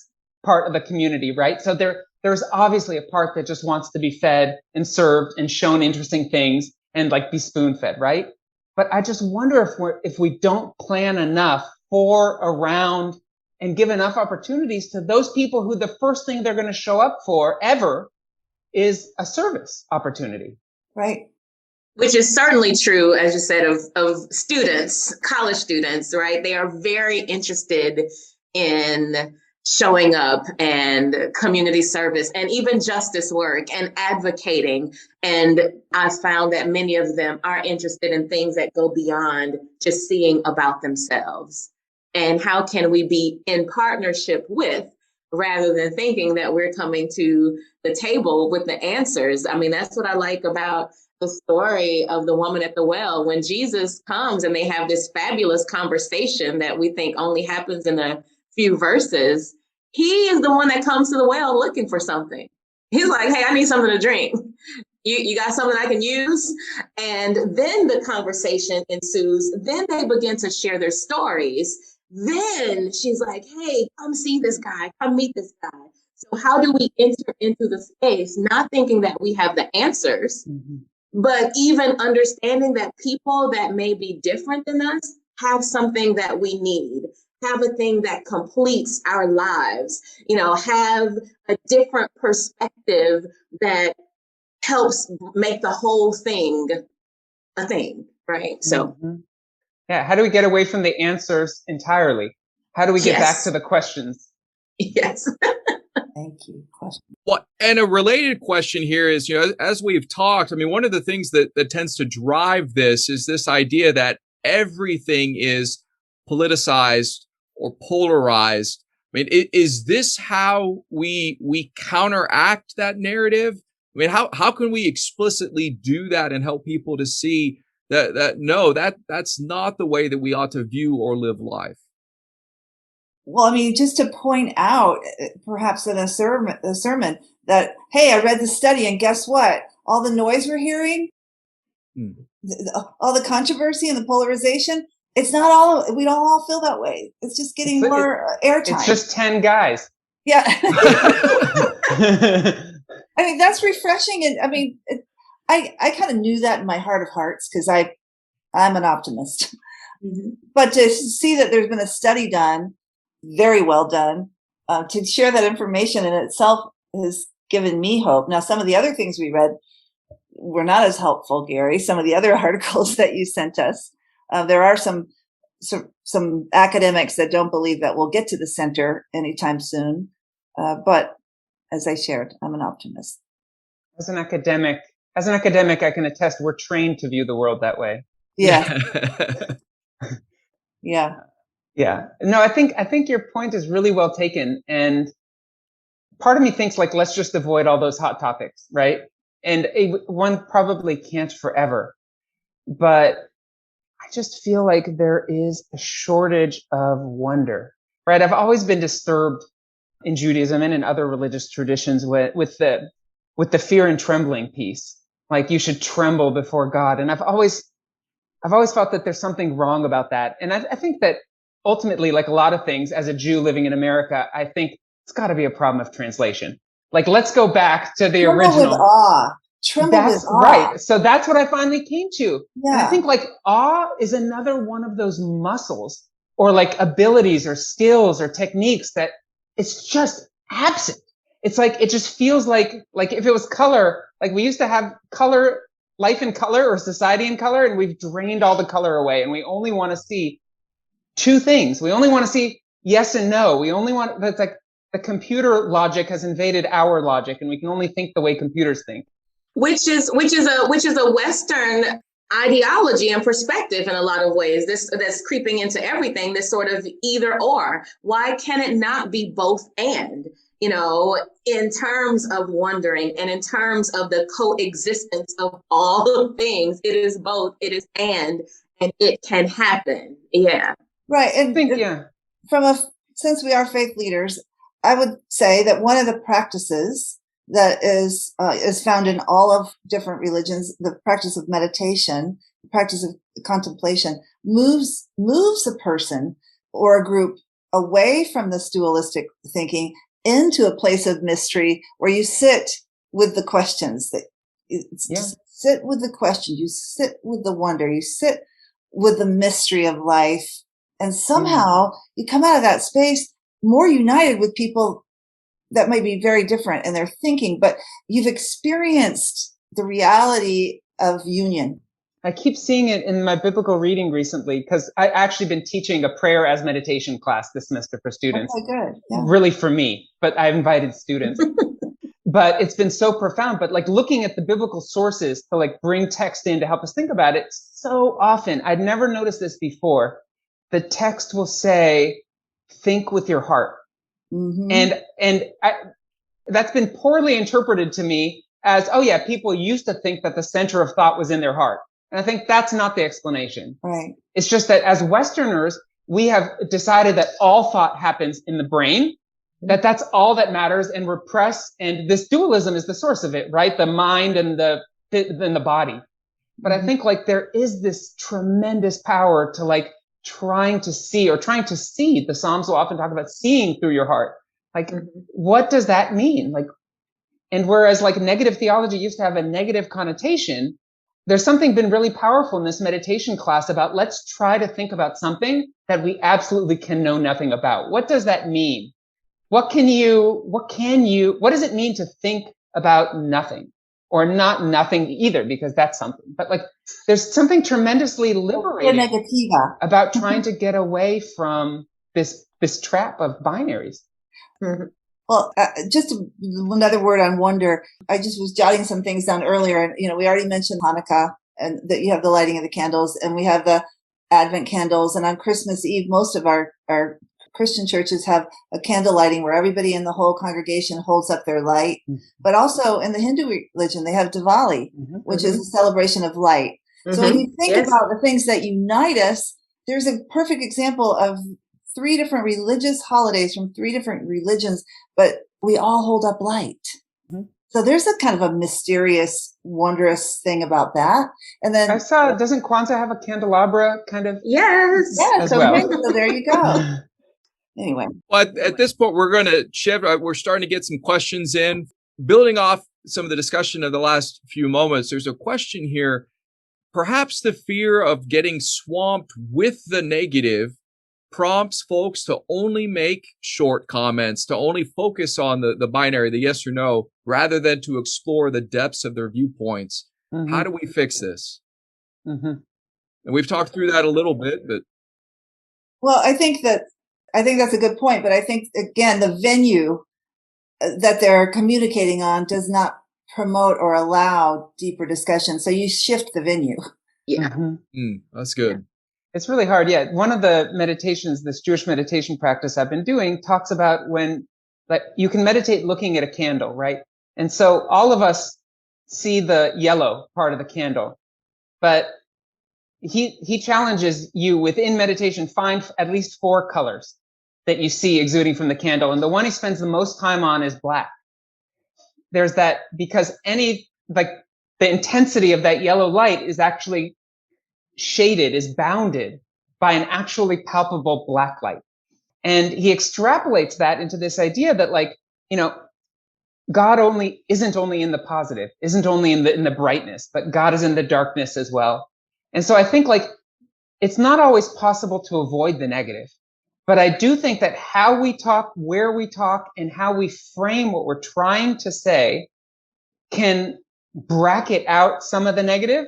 part of the community, right? So there's obviously a part that just wants to be fed and served and shown interesting things and like be spoon fed, right? But I just wonder if we don't plan enough for, around, and give enough opportunities to those people who the first thing they're going to show up for ever is a service opportunity. Right. Which is certainly true, as you said, of students, college students, right? They are very interested in showing up and community service and even justice work and advocating. And I found that many of them are interested in things that go beyond just seeing about themselves. And how can we be in partnership with, rather than thinking that we're coming to the table with the answers? I mean, that's what I like about the story of the woman at the well. When Jesus comes and they have this fabulous conversation that we think only happens in a few verses, he is the one that comes to the well looking for something. He's like, hey, I need something to drink. You got something I can use? And then the conversation ensues. Then they begin to share their stories. Then she's like, hey, come see this guy, come meet this guy. So how do we enter into the space, not thinking that we have the answers, but even understanding that people that may be different than us have something that we need, have a thing that completes our lives, have a different perspective that helps make the whole thing a thing, right? So. Yeah, how do we get away from the answers entirely? How do we get back to the questions? Yes. Thank you. Question. Well, and a related question here is, as we've talked, I mean, one of the things that tends to drive this is this idea that everything is politicized or polarized. I mean, is this how we counteract that narrative? I mean, how can we explicitly do that and help people to see that's not the way that we ought to view or live life? Well, I mean, just to point out, perhaps in a sermon that, hey, I read the study, and guess what? All the noise we're hearing, all the controversy and the polarization, it's not all, we don't all feel that way. It's just getting more airtime. It's just 10 guys. Yeah. I mean, that's refreshing. And I mean, I kind of knew that in my heart of hearts, because I'm an optimist. But to see that there's been a study done very well done. To share that information in itself has given me hope. Now, some of the other things we read were not as helpful, Gary. Some of the other articles that you sent us, there are some academics that don't believe that we'll get to the center anytime soon. But as I shared, I'm an optimist. As an academic, I can attest we're trained to view the world that way. Yeah. Yeah. Yeah. No, I think your point is really well taken. And part of me thinks like, let's just avoid all those hot topics, right? And one probably can't forever. But I just feel like there is a shortage of wonder, right? I've always been disturbed in Judaism and in other religious traditions with the fear and trembling piece. Like you should tremble before God. And I've always felt that there's something wrong about that. And I think that ultimately, like a lot of things, as a Jew living in America, I think it's got to be a problem of translation. Like, let's go back to the Tremble original. with awe. Tremble with awe. Right. So that's what I finally came to. Yeah. And I think like awe is another one of those muscles or like abilities or skills or techniques that it's just absent. It's like, it just feels like if it was color, like we used to have color, life in color or society in color, and we've drained all the color away. And we only want to see two things. We only want to see yes and no. That's like the computer logic has invaded our logic, and we can only think the way computers think. Which is a Western ideology and perspective in a lot of ways. That's creeping into everything. This sort of either or. Why can it not be both and? You know, in terms of wondering and in terms of the coexistence of all things, it is both. It is and it can happen. Yeah. Right. And since we are faith leaders, I would say that one of the practices that is found in all of different religions, the practice of meditation, the practice of contemplation, moves a person or a group away from this dualistic thinking into a place of mystery where you sit with the questions. Sit with the question. You sit with the wonder. You sit with the mystery of life. And somehow you come out of that space more united with people that might be very different in their thinking, but you've experienced the reality of union. I keep seeing it in my biblical reading recently because I actually been teaching a prayer as meditation class this semester for students. Okay, good. Yeah. Really for me, but I've invited students. But it's been so profound. But like looking at the biblical sources to like bring text in to help us think about it, so often, I'd never noticed this before, the text will say, think with your heart. Mm-hmm. And that's been poorly interpreted to me as, oh yeah, people used to think that the center of thought was in their heart. And I think that's not the explanation. Right. It's just that as Westerners, we have decided that all thought happens in the brain, that's all that matters, and repress. And this dualism is the source of it, right? The mind and the body. But I think like there is this tremendous power to like trying to see. The Psalms will often talk about seeing through your heart. Like, what does that mean? Like, and whereas like negative theology used to have a negative connotation, there's something been really powerful in this meditation class about let's try to think about something that we absolutely can know nothing about. What does that mean? What does it mean to think about nothing? Or not nothing either, because that's something. But like, there's something tremendously liberating about trying to get away from this trap of binaries. Mm-hmm. Well, just another word on wonder. I just was jotting some things down earlier, and we already mentioned Hanukkah, and that you have the lighting of the candles, and we have the Advent candles, and on Christmas Eve, most of our Christian churches have a candle lighting where everybody in the whole congregation holds up their light. Mm-hmm. But also in the Hindu religion, they have Diwali, which is a celebration of light. Mm-hmm. So when you think about the things that unite us, there's a perfect example of 3 different religious holidays from 3 different religions, but we all hold up light. Mm-hmm. So there's a kind of a mysterious, wondrous thing about that. And then I saw, doesn't Kwanzaa have a candelabra kind of? Yes. So there you go. Anyway. Well, at this point, we're going to shift. We're starting to get some questions in. Building off some of the discussion of the last few moments, there's a question here. Perhaps the fear of getting swamped with the negative prompts folks to only make short comments, to only focus on the binary, the yes or no, rather than to explore the depths of their viewpoints. Mm-hmm. How do we fix this? Mm-hmm. And we've talked through that a little bit, but. Well, I think that's a good point, but I think, again, the venue that they're communicating on does not promote or allow deeper discussion. So you shift the venue. Yeah. Mm-hmm. That's good. It's really hard. Yeah. One of the meditations, this Jewish meditation practice I've been doing, talks about when, like, you can meditate looking at a candle, right? And so all of us see the yellow part of the candle, but he challenges you within meditation, find at least 4 colors that you see exuding from the candle. And the one he spends the most time on is black. There's that, because the intensity of that yellow light is actually shaded, is bounded by an actually palpable black light. And he extrapolates that into this idea that, like, God isn't only in the positive, isn't only in the brightness, but God is in the darkness as well. And so I think, like, it's not always possible to avoid the negative, but I do think that how we talk, where we talk, and how we frame what we're trying to say can bracket out some of the negative.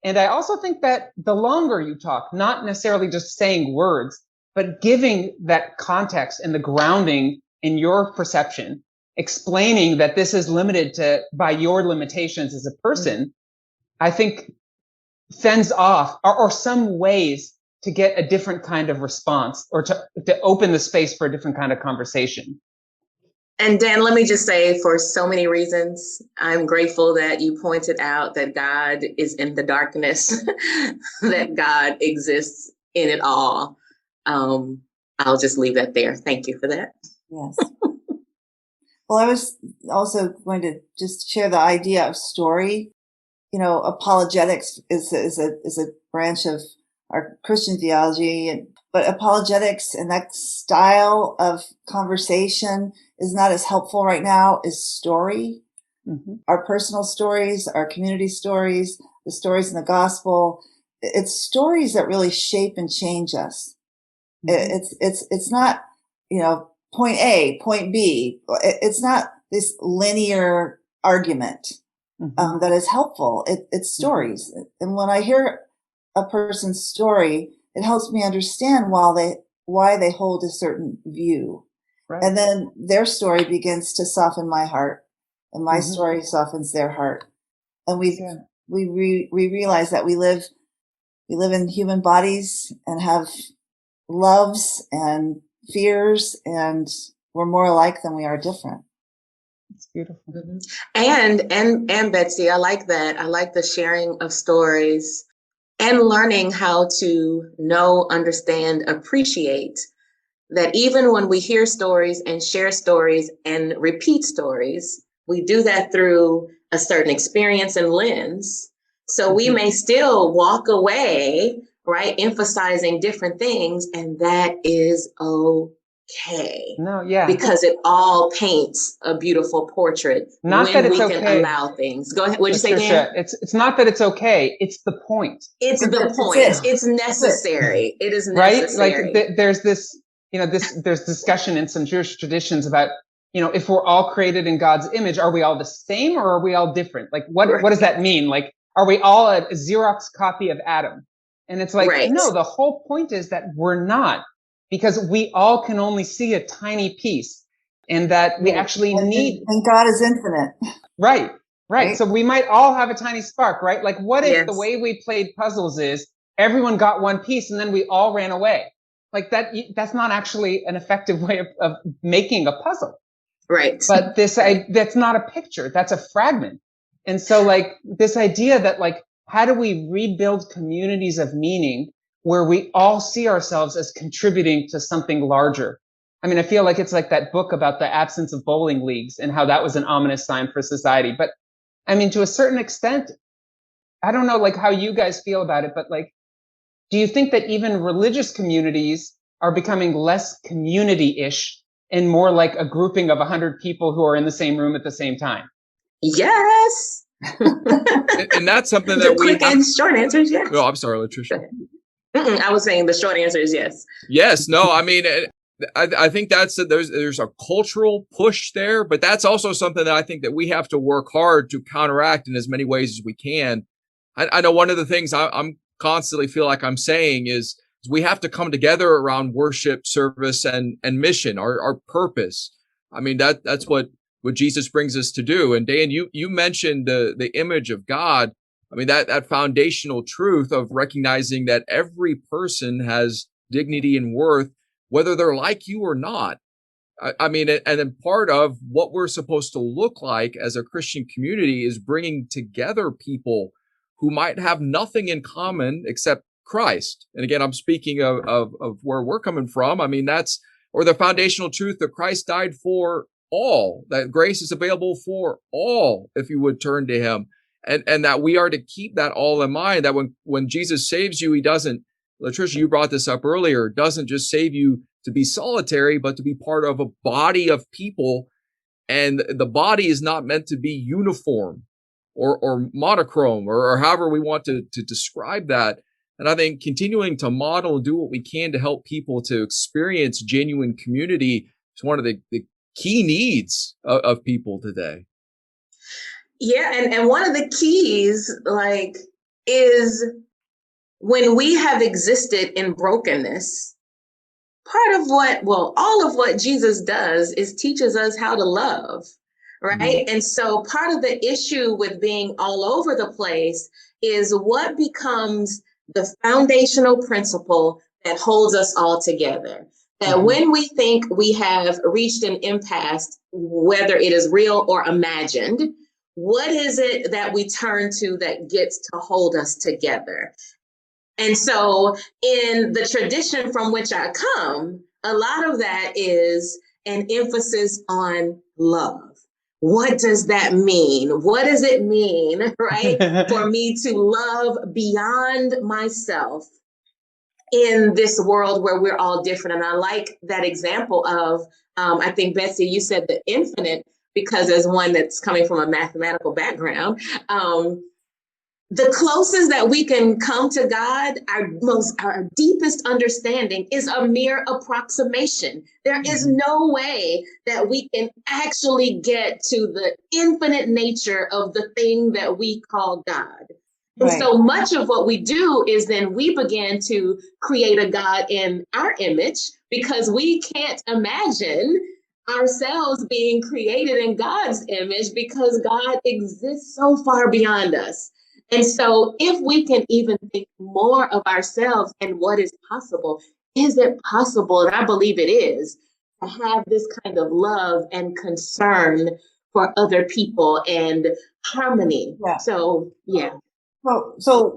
And I also think that the longer you talk, not necessarily just saying words, but giving that context and the grounding in your perception, explaining that this is limited by your limitations as a person, I think fends off or some ways to get a different kind of response, or to open the space for a different kind of conversation. And Dan, let me just say, for so many reasons, I'm grateful that you pointed out that God is in the darkness, that God exists in it all. I'll just leave that there. Thank you for that. Yes. Well, I was also going to just share the idea of story. Apologetics is a branch of our Christian theology, but apologetics and that style of conversation is not as helpful right now as story. Mm-hmm. Our personal stories, our community stories, the stories in the gospel. It's stories that really shape and change us. Mm-hmm. It's not, point A, point B. It's not this linear argument. Mm-hmm. That is helpful. It's stories. Mm-hmm. And when I hear a person's story, it helps me understand why they hold a certain view. Right. And then their story begins to soften my heart, and my mm-hmm. story softens their heart. And we realize that we live in human bodies and have loves and fears, and we're more alike than we are different. It's beautiful. Mm-hmm. And Betsy, I like that. I like the sharing of stories and learning how to know, understand, appreciate that even when we hear stories and share stories and repeat stories, we do that through a certain experience and lens. So mm-hmm. we may still walk away, right, emphasizing different things, and that is okay. No, yeah. Because it all paints a beautiful portrait. Not that it's okay. Can allow things. Go ahead. What'd you say, Dan? It's not that it's okay. It's the point. It's the point. It's necessary. It is necessary. Right? Like there's this, there's discussion in some Jewish traditions about, if we're all created in God's image, are we all the same or are we all different? Like, what does that mean? Like, are we all a Xerox copy of Adam? And it's like, no, the whole point is that we're not. Because we all can only see a tiny piece, and that we actually need. And God is infinite. Right. So we might all have a tiny spark, right? Like, what if the way we played puzzles is everyone got one piece and then we all ran away? Like that's not actually an effective way of making a puzzle. Right. But that's not a picture. That's a fragment. And so, like, this idea that, like, how do we rebuild communities of meaning where we all see ourselves as contributing to something larger? I mean, I feel like it's like that book about the absence of bowling leagues and how that was an ominous sign for society. But I mean, to a certain extent, I don't know, like, how you guys feel about it, but, like, do you think that even religious communities are becoming less community-ish and more like a grouping of 100 people who are in the same room at the same time? Yes. And that's something that quick and short answers, yes. Oh, I'm sorry, Latricia. I was saying the short answer is yes. Yes. No, I mean, I think there's a cultural push there, but that's also something that I think that we have to work hard to counteract in as many ways as we can. I know one of the things I'm constantly feel like I'm saying is we have to come together around worship, service, and mission, our purpose. I mean, that's what Jesus brings us to do. And Dan, you mentioned the image of God. I mean, that foundational truth of recognizing that every person has dignity and worth, whether they're like you or not. I mean, and then part of what we're supposed to look like as a Christian community is bringing together people who might have nothing in common except Christ. And again, I'm speaking of where we're coming from. I mean, or the foundational truth that Christ died for all, that grace is available for all if you would turn to him. And that we are to keep that all in mind, that when Jesus saves you, he doesn't, Latricia, you brought this up earlier, doesn't just save you to be solitary, but to be part of a body of people. And the body is not meant to be uniform or monochrome or however we want to describe that. And I think continuing to model and do what we can to help people to experience genuine community is one of the key needs of people today. Yeah, and one of the keys, is when we have existed in brokenness, all of what Jesus does is teaches us how to love, right? Mm-hmm. And so part of the issue with being all over the place is what becomes the foundational principle that holds us all together. That mm-hmm. when we think we have reached an impasse, whether it is real or imagined, what is it that we turn to that gets to hold us together? And so in the tradition from which I come, a lot of that is an emphasis on love. What does that mean? What does it mean, right, for me to love beyond myself in this world where we're all different? And I like that example of, I think, Betsy, you said the infinite, because as one that's coming from a mathematical background, the closest that we can come to God, our deepest understanding is a mere approximation. There is no way that we can actually get to the infinite nature of the thing that we call God. And right. So much of what we do is then we begin to create a God in our image because we can't imagine ourselves being created in God's image because God exists so far beyond us. And so if we can even think more of ourselves and what is it possible, and I believe it is, to have this kind of love and concern for other people and harmony. Yeah. So, yeah. So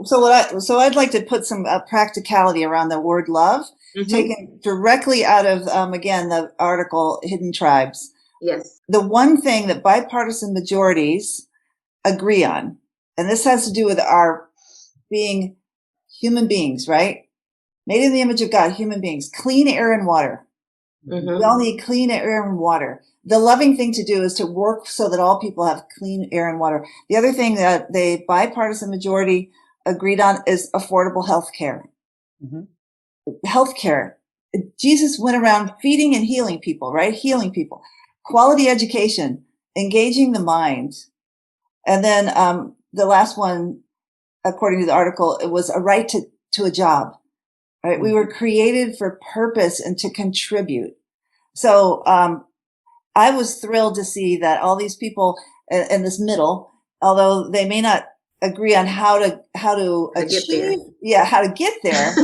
I'd like to put some practicality around the word love, mm-hmm. taken directly out of, again, the article, Hidden Tribes. Yes. The one thing that bipartisan majorities agree on, and this has to do with our being human beings, right? Made in the image of God, human beings, clean air and water. Mm-hmm. We all need clean air and water. The loving thing to do is to work so that all people have clean air and water. The other thing that the bipartisan majority agreed on is affordable health care. Mm-hmm. Health care. Jesus went around feeding and healing people, right? Healing people. Quality education, engaging the mind. And then the last one, according to the article, it was a right to a job. Right? Mm-hmm. We were created for purpose and to contribute. So I was thrilled to see that all these people in this middle, although they may not agree on how to achieve, how to get there.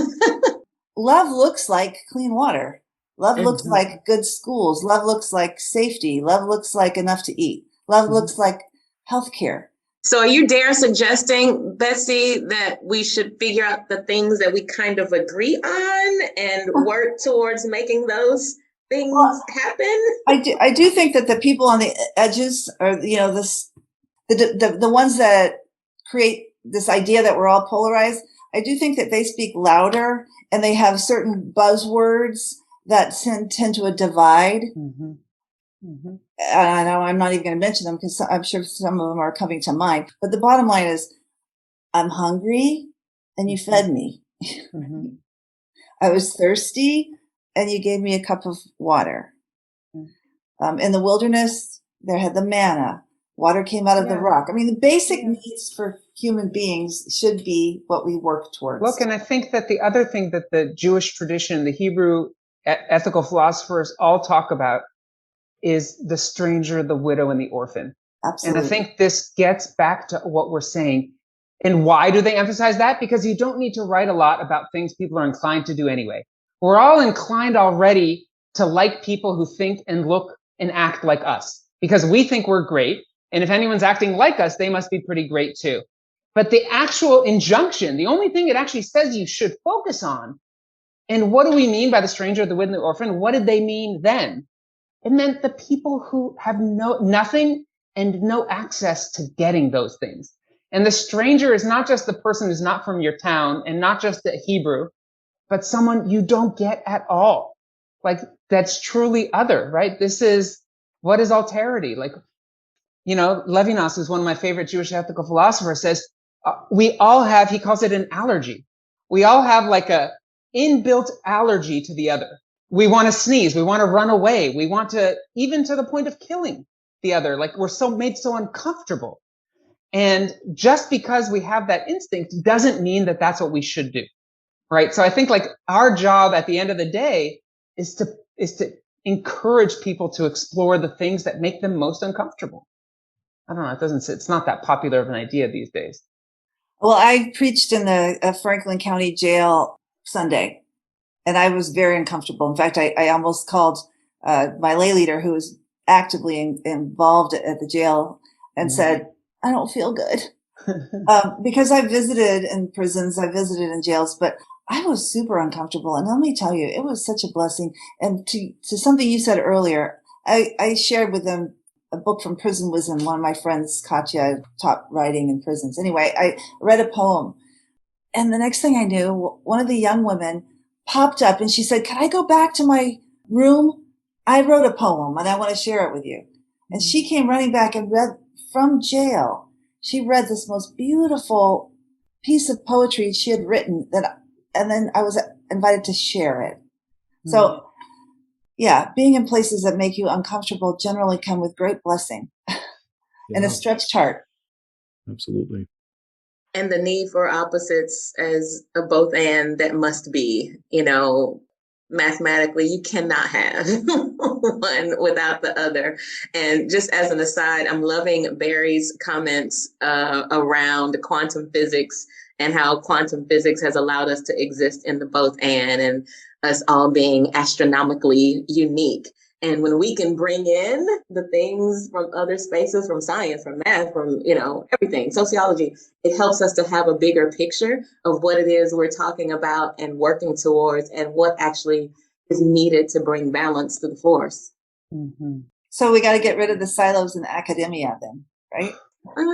Love looks like clean water. Love mm-hmm. looks like good schools. Love looks like safety. Love looks like enough to eat. Love mm-hmm. looks like healthcare. So are you suggesting, Betsy, that we should figure out the things that we kind of agree on and work towards making those things happen? I do think that the people on the edges are, the ones that create this idea that we're all polarized. I do think that they speak louder and they have certain buzzwords that tend to a divide. Mm-hmm. Mm-hmm. And I know I'm not even going to mention them because I'm sure some of them are coming to mind. But the bottom line is, I'm hungry and you fed me. Mm-hmm. I was thirsty, and you gave me a cup of water. In the wilderness, there had the manna. Water came out of the rock. I mean, the basic needs for human beings should be what we work towards. Look, and I think that the other thing that the Jewish tradition, the Hebrew ethical philosophers all talk about is the stranger, the widow, and the orphan. Absolutely. And I think this gets back to what we're saying. And why do they emphasize that? Because you don't need to write a lot about things people are inclined to do anyway. We're all inclined already to like people who think and look and act like us because we think we're great. And if anyone's acting like us, they must be pretty great too. But the actual injunction, the only thing it actually says you should focus on, and what do we mean by the stranger, the widow, and the orphan? What did they mean then? It meant the people who have nothing and no access to getting those things. And the stranger is not just the person who's not from your town and not just a Hebrew, but someone you don't get at all. Like that's truly other, right? This is, what is alterity? Like, Levinas, who's one of my favorite Jewish ethical philosophers, says, we all have, he calls it an allergy. We all have like a inbuilt allergy to the other. We want to sneeze. We want to run away. We want to, even to the point of killing the other. Like we're made so uncomfortable. And just because we have that instinct doesn't mean that that's what we should do. Right. So I think like our job at the end of the day is to encourage people to explore the things that make them most uncomfortable. I don't know. It's not that popular of an idea these days. Well, I preached in the Franklin County Jail Sunday, and I was very uncomfortable. In fact, I almost called my lay leader, who was actively involved at the jail, and said, I don't feel good. Because I visited in prisons, I visited in jails, but I was super uncomfortable. And let me tell you, it was such a blessing. And to something you said earlier, I shared with them a book from Prison Wisdom. One of my friends, Katya, taught writing in prisons. Anyway, I read a poem. And the next thing I knew, one of the young women popped up and she said, can I go back to my room? I wrote a poem and I want to share it with you. And she came running back and read from jail. She read this most beautiful piece of poetry she had written and then I was invited to share it. So yeah, being in places that make you uncomfortable generally come with great blessing and a stretch chart. Absolutely. And the need for opposites as a both and that must be, mathematically, you cannot have one without the other. And just as an aside, I'm loving Barry's comments around quantum physics and how quantum physics has allowed us to exist in the both and us all being astronomically unique. And when we can bring in the things from other spaces, from science, from math, from, everything, sociology, it helps us to have a bigger picture of what it is we're talking about and working towards and what actually is needed to bring balance to the force. Mm-hmm. So we got to get rid of the silos in academia then, right?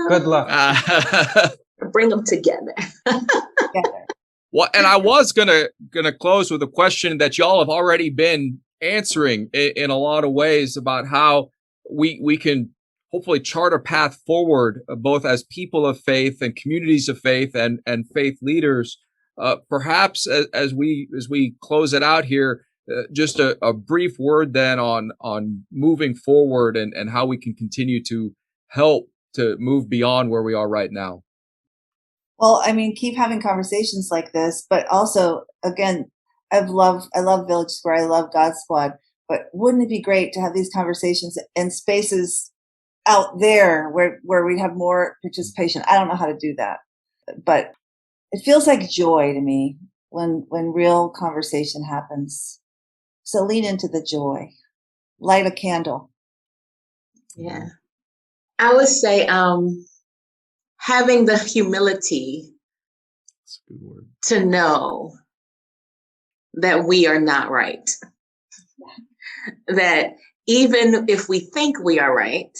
Good luck. Bring them together. Well, and I was gonna close with a question that y'all have already been answering in a lot of ways about how we can hopefully chart a path forward, both as people of faith and communities of faith and faith leaders. Perhaps as we close it out here, just a brief word then on moving forward and how we can continue to help to move beyond where we are right now. Well, I mean, keep having conversations like this, but also, again, I love Village Square. I love God Squad, but wouldn't it be great to have these conversations in spaces out there where we have more participation? I don't know how to do that, but it feels like joy to me when real conversation happens. So lean into the joy, light a candle. Yeah. I would say, having the humility to know that we are not right. That even if we think we are right,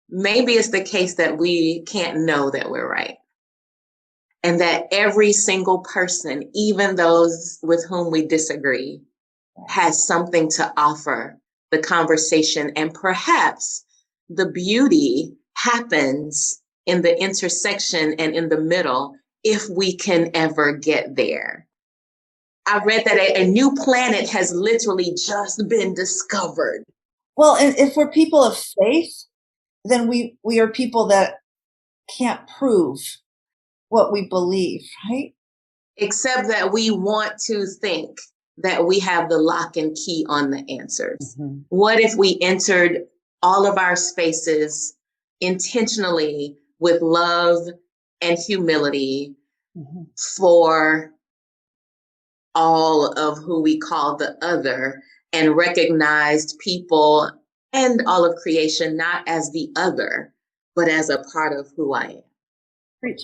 maybe it's the case that we can't know that we're right. And that every single person, even those with whom we disagree, has something to offer the conversation. And perhaps the beauty happens in the intersection and in the middle if we can ever get there. I read that a new planet has literally just been discovered. Well, and if we're people of faith, then we are people that can't prove what we believe, right? Except that we want to think that we have the lock and key on the answers. Mm-hmm. What if we entered all of our spaces intentionally with love and humility Mm-hmm. for all of who we call the other, and recognized people and all of creation not as the other, but as a part of who I am? Preach.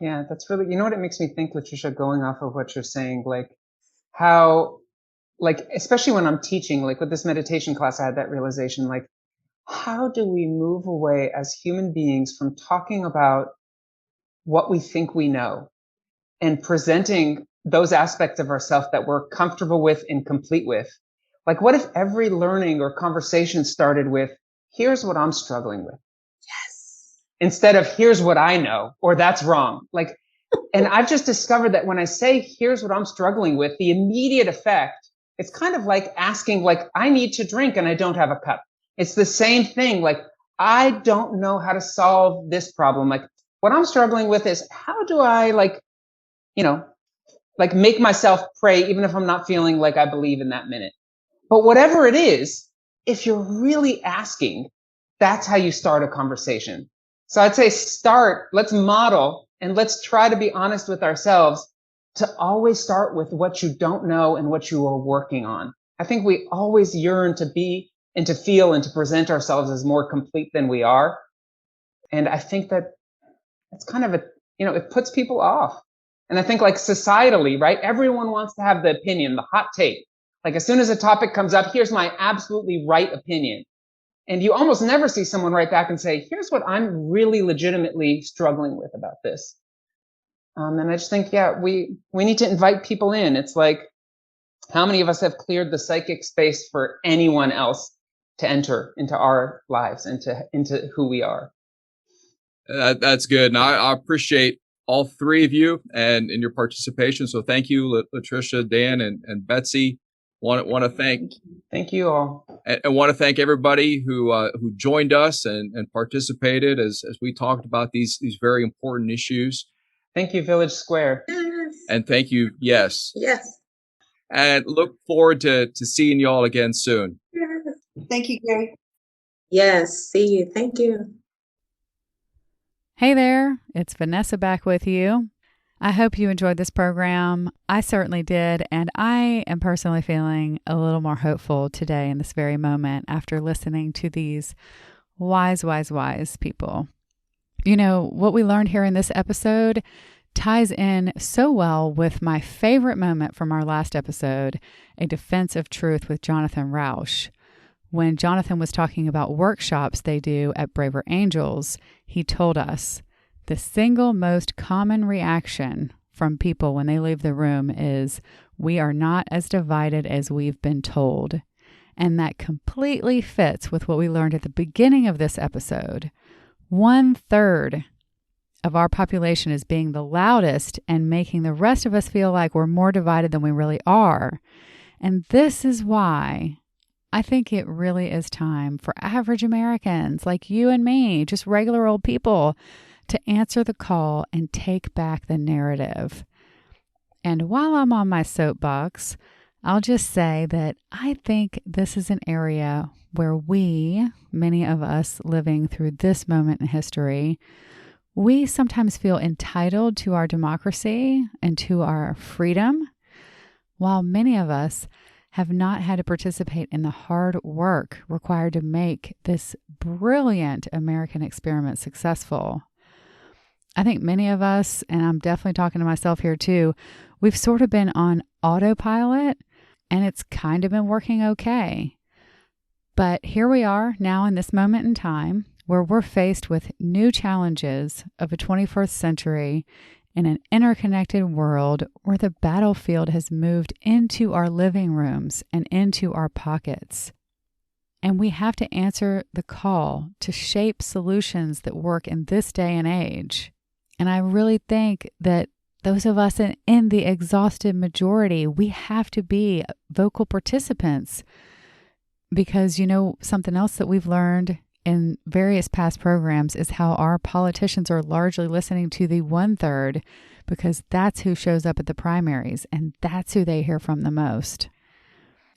Yeah, that's really, you know what it makes me think, Latricia, going off of what you're saying, like how, like, especially when I'm teaching, like with this meditation class, I had that realization, like, how do we move away as human beings from talking about what we think we know and presenting those aspects of ourselves that we're comfortable with and complete with? Like, what if every learning or conversation started with, here's what I'm struggling with? Yes. Instead of, here's what I know, or that's wrong. Like, and I've just discovered that when I say, here's what I'm struggling with, the immediate effect, it's kind of like asking, like, I need to drink and I don't have a cup. It's the same thing. Like, I don't know how to solve this problem. Like, what I'm struggling with is, how do I, like, you know, like make myself pray, even if I'm not feeling like I believe in that minute. But whatever it is, if you're really asking, that's how you start a conversation. So I'd say let's model, and let's try to be honest with ourselves to always start with what you don't know and what you are working on. I think we always yearn to be and to feel and to present ourselves as more complete than we are. And I think that it's kind of it puts people off. And I think, like, societally, right, everyone wants to have the opinion, the hot take. Like, as soon as a topic comes up, here's my absolutely right opinion. And you almost never see someone write back and say, here's what I'm really legitimately struggling with about this. And I just think, yeah, we need to invite people in. It's like, how many of us have cleared the psychic space for anyone else to enter into our lives, into who we are? That's good. And I appreciate all three of you and your participation. So thank you, Latricia, Dan, and Betsy. Want to thank you all, and want to thank everybody who joined us and participated as we talked about these very important issues. Thank you, Village Square. Yes. And thank you. Yes. Yes. And look forward to seeing you all again soon. Yes. Thank you, Gary. Yes. See you. Thank you. Hey there, it's Vanessa back with you. I hope you enjoyed this program. I certainly did, and I am personally feeling a little more hopeful today in this very moment after listening to these wise people. You know, what we learned here in this episode ties in so well with my favorite moment from our last episode, A Defense of Truth with Jonathan Rausch. When Jonathan was talking about workshops they do at Braver Angels, he told us the single most common reaction from people when they leave the room is, we are not as divided as we've been told. And that completely fits with what we learned at the beginning of this episode. 1/3 of our population is being the loudest and making the rest of us feel like we're more divided than we really are. And this is why I think it really is time for average Americans like you and me, just regular old people, to answer the call and take back the narrative. And while I'm on my soapbox, I'll just say that I think this is an area where many of us living through this moment in history, we sometimes feel entitled to our democracy and to our freedom, while many of us have not had to participate in the hard work required to make this brilliant American experiment successful. I think many of us, and I'm definitely talking to myself here too, we've sort of been on autopilot and it's kind of been working okay. But here we are now in this moment in time where we're faced with new challenges of a 21st century in an interconnected world where the battlefield has moved into our living rooms and into our pockets. And we have to answer the call to shape solutions that work in this day and age. And I really think that those of us in the exhausted majority, we have to be vocal participants because, something else that we've learned in various past programs is how our politicians are largely listening to the 1/3 because that's who shows up at the primaries and that's who they hear from the most.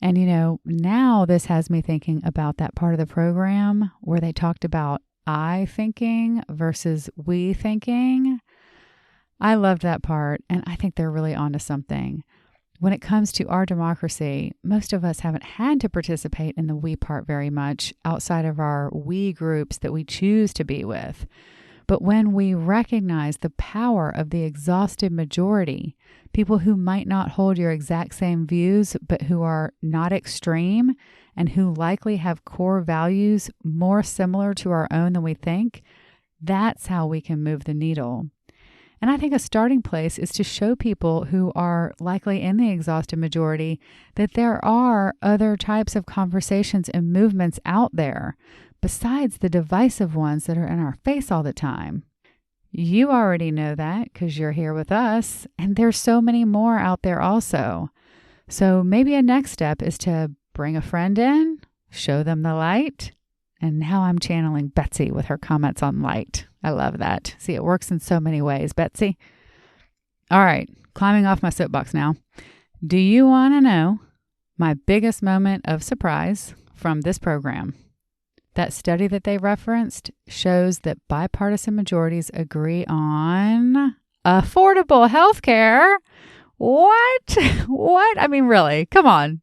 And, now this has me thinking about that part of the program where they talked about I thinking versus we thinking. I loved that part, and I think they're really onto something. When it comes to our democracy, most of us haven't had to participate in the we part very much outside of our we groups that we choose to be with. But when we recognize the power of the exhausted majority, people who might not hold your exact same views, but who are not extreme and who likely have core values more similar to our own than we think, that's how we can move the needle. And I think a starting place is to show people who are likely in the exhausted majority that there are other types of conversations and movements out there besides the divisive ones that are in our face all the time. You already know that because you're here with us, and there's so many more out there also. So maybe a next step is to bring a friend in, show them the light. And now I'm channeling Betsy with her comments on light. I love that. See, it works in so many ways, Betsy. All right, climbing off my soapbox now. Do you want to know my biggest moment of surprise from this program? That study that they referenced shows that bipartisan majorities agree on affordable health care. What? What? I mean, really? Come on.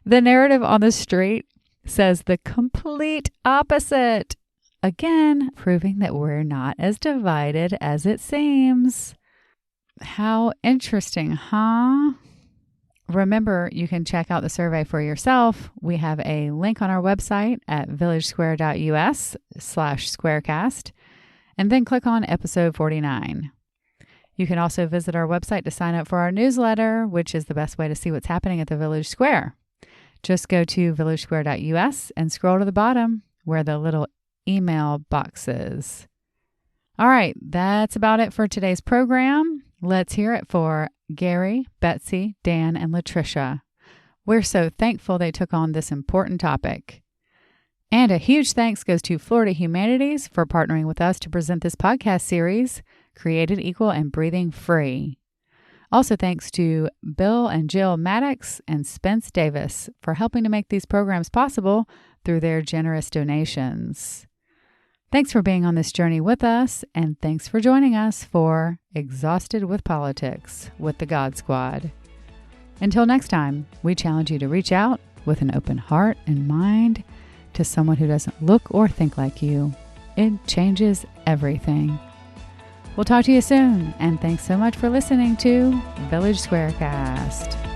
The narrative on the street says the complete opposite. Again, proving that we're not as divided as it seems. How interesting, huh? Remember, you can check out the survey for yourself. We have a link on our website at villagesquare.us/SquareCast, and then click on episode 49. You can also visit our website to sign up for our newsletter, which is the best way to see what's happening at the Village Square. Just go to villagesquare.us and scroll to the bottom where the little email box is. All right, that's about it for today's program. Let's hear it for Gary, Betsy, Dan, and Latricia. We're so thankful they took on this important topic. And a huge thanks goes to Florida Humanities for partnering with us to present this podcast series, Created Equal and Breathing Free. Also thanks to Bill and Jill Maddox and Spence Davis for helping to make these programs possible through their generous donations. Thanks for being on this journey with us, and thanks for joining us for Exhausted with Politics with the God Squad. Until next time, we challenge you to reach out with an open heart and mind to someone who doesn't look or think like you. It changes everything. We'll talk to you soon, and thanks so much for listening to Village SquareCast.